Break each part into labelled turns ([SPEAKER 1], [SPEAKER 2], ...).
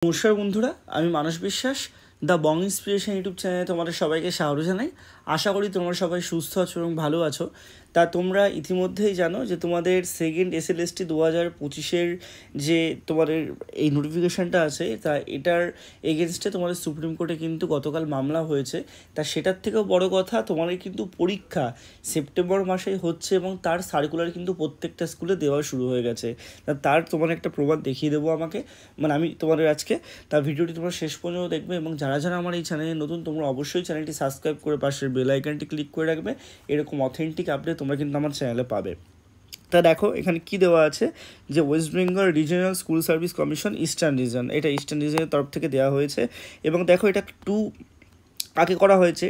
[SPEAKER 1] নমস্কার বন্ধুরা, আমি মানস বিশ্বাস দ্য বং ইন্সপিরেশন ইউটিউব চ্যানেলে তোমাদের সবাইকে স্বাগত জানাই। আশা করি তোমরা সবাই সুস্থ আছো এবং ভালো আছো। তা তোমরা ইতিমধ্যেই জানো যে তোমাদের সেকেন্ড এসএলএসটি 2025-এর যে তোমাদের এই নোটিফিকেশানটা আছে, তা এটার এগেনস্টে তোমাদের সুপ্রিম কোর্টে কিন্তু গতকাল মামলা হয়েছে। তা সেটার থেকেও বড় কথা, তোমাদের কিন্তু পরীক্ষা সেপ্টেম্বর মাসেই হচ্ছে এবং তার সার্কুলার কিন্তু প্রত্যেকটা স্কুলে দেওয়া শুরু হয়ে গেছে। তা তার তোমার একটা প্রমাণ দেখিয়ে দেবো আমাকে, মানে আমি তোমাদের আজকে। তা ভিডিওটি তোমরা শেষ পর্যন্ত দেখবে এবং যারা যারা আমার এই চ্যানেলে নতুন, তোমরা অবশ্যই চ্যানেলটি সাবস্ক্রাইব করে পাশের বেল আইকনটি ক্লিক করে রাখবে। এরকম অথেন্টিক আপডেট তোমরা কিন্তু আমার চ্যানেলে পাবে। তা দেখো এখানে কি দেওয়া আছে, যে West Bengal regional school service commission eastern reason, এটা ইস্টার্ন রিজনের তরফ থেকে দেওয়া হয়েছে। এবং দেখো এটা আগে করা হয়েছে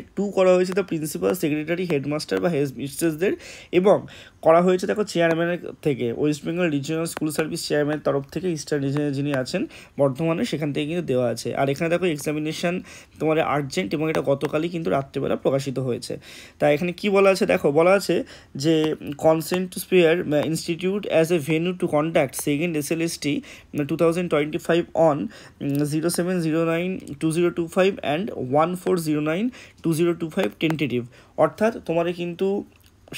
[SPEAKER 1] দ্য প্রিন্সিপাল, সেক্রেটারি, হেডমাস্টার বা হেড মিস্ট্রেসদের, এবং করা হয়েছে দেখো চেয়ারম্যানের থেকে, West Bengal regional school service চেয়ারম্যানের তরফ থেকে ইস্টার্ন রিজনে যিনি আছেন বর্ধমানে, সেখান থেকে কিন্তু দেওয়া আছে। আর এখানে দেখো এক্সামিনেশন তোমার আর্জেন্ট, এবং এটা গতকালই কিন্তু রাত্রেবেলা প্রকাশিত হয়েছে। তাই এখানে কি বলা আছে দেখো, বলা আছে যে consent to spare institute as a venue to conduct second SLST 2025 on 0709-2025 and 1409-2025 tentative. অর্থাৎ তোমাদের কিন্তু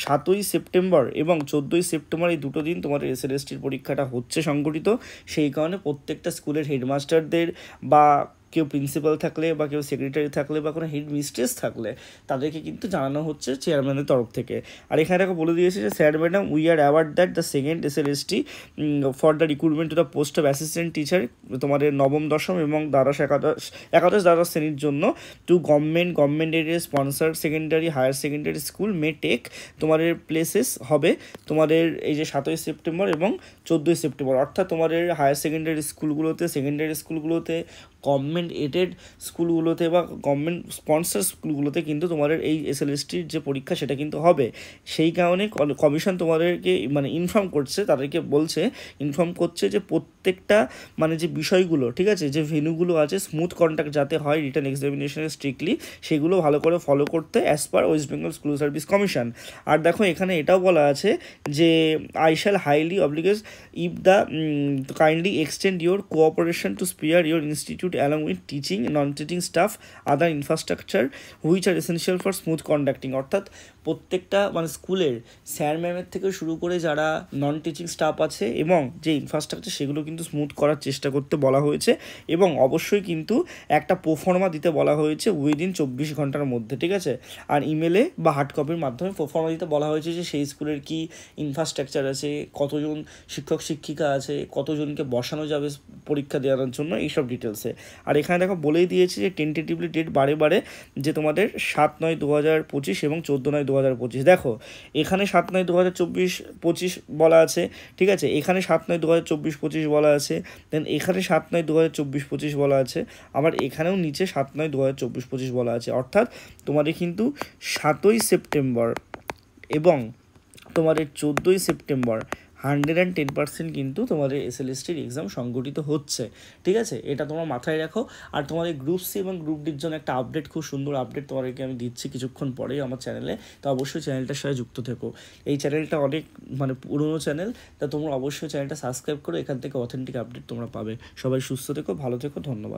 [SPEAKER 1] 7ই সেপ্টেম্বর এবং 14ই সেপ্টেম্বর এই দুটো দিন তোমাদের এসএলএসটির পরীক্ষাটা হচ্ছে সংগঠিত। সেই কারণে প্রত্যেকটা স্কুলের হেডমাস্টারদের বা কেউ প্রিন্সিপাল থাকলে বা কেউ সেক্রেটারি থাকলে বা কোনো হেড মিস্ট্রেস থাকলে তাদেরকে কিন্তু জানানো হচ্ছে চেয়ারম্যানের তরফ থেকে। আর এখানে দেখো বলে দিয়েছে যে sir madam, we are aware that the second SLST for the recruitment to the post of assistant teacher, তোমাদের নবম দশম এবং একাদশ শ্রেণীর জন্য to government area sponsor secondary higher secondary school may take তোমাদের প্লেসেস হবে তোমাদের এই যে 7ই সেপ্টেম্বর এবং 14ই সেপ্টেম্বর। অর্থাৎ তোমাদের হায়ার সেকেন্ডারি স্কুলগুলোতে, সেকেন্ডারি স্কুলগুলোতে, গভর্নমেন্ট এডেড স্কুলগুলোতে বা গভর্নমেন্ট স্পন্সার স্কুলগুলোতে কিন্তু তোমাদের এই এসএলএসটির যে পরীক্ষা সেটা কিন্তু হবে। সেই কারণে কমিশন তোমাদেরকে মানে ইনফর্ম করছে যে প্রত্যেকটা মানে যে বিষয়গুলো, ঠিক আছে, যে ভেন্যুগুলো আছে, স্মুথ কন্ট্যাক্ট যাতে হয় রিটার্ন এক্সামিনেশনে স্ট্রিক্টলি, সেগুলো ভালো করে ফলো করতে as per West Bengal school service commission. আর দেখো এখানে এটাও বলা আছে যে I shall highly obliged if the kindly extend your cooperation to spare your institute along with teaching, non-teaching staff, other infrastructure which are essential for smooth conducting। অর্থাৎ প্রত্যেকটা মানে স্কুলের স্যার ম্যামের থেকে শুরু করে যারা নন টিচিং স্টাফ আছে এবং যে ইনফ্রাস্ট্রাকচার, সেগুলো কিন্তু স্মুথ করার চেষ্টা করতে বলা হয়েছে। এবং অবশ্যই কিন্তু একটা প্রোফর্মা দিতে বলা হয়েছে উইদিন 24 ঘন্টার মধ্যে, ঠিক আছে। আর ইমেলে বা হার্ড কপির মাধ্যমে প্রোফর্মা দিতে বলা হয়েছে যে সেই স্কুলের কি ইনফ্রাস্ট্রাকচার আছে, কতজন শিক্ষক শিক্ষিকা আছে, কতজনকে বসানো যাবে পরীক্ষা দেওয়ার জন্য, এইসব ডিটেলসে। আর এখানে দেখো বলেই দিয়েছে যে টেন্টেটিভলি ডেট বারে যে তোমাদের 7/9/2025 এবং 14/9/2025। দেখো এখানে 7/9/2025 বলা আছে, ঠিক আছে, এখানে 7/9/2024-25 বলা আছে, দেন এখানে 7/9/2024-25 বলা আছে, আবার এখানেও নিচে 7/9/2024-25 বলা আছে। অর্থাৎ তোমাদের কিন্তু 7ই সেপ্টেম্বর এবং তোমাদের 14ই সেপ্টেম্বর 110% কিন্তু তোমাদের এসএলএসটির এক্সাম সংগঠিত হচ্ছে, ঠিক আছে। এটা তোমরা মাথায় রাখো। আর তোমাদের গ্রুপ সি এবং গ্রুপ ডির জন্য একটা আপডেট, খুব সুন্দর আপডেট তোমাদেরকে আমি দিচ্ছি কিছুক্ষণ পরেই আমার চ্যানেলে। তো অবশ্যই চ্যানেলটার সাথে যুক্ত থেকো। এই চ্যানেলটা অনেক মানে পুরনো চ্যানেল, তা তোমরা অবশ্যই চ্যানেলটা সাবস্ক্রাইব করো, এখান থেকে অথেন্টিক আপডেট তোমরা পাবে। সবাই সুস্থ থেকো, ভালো থেকো, ধন্যবাদ।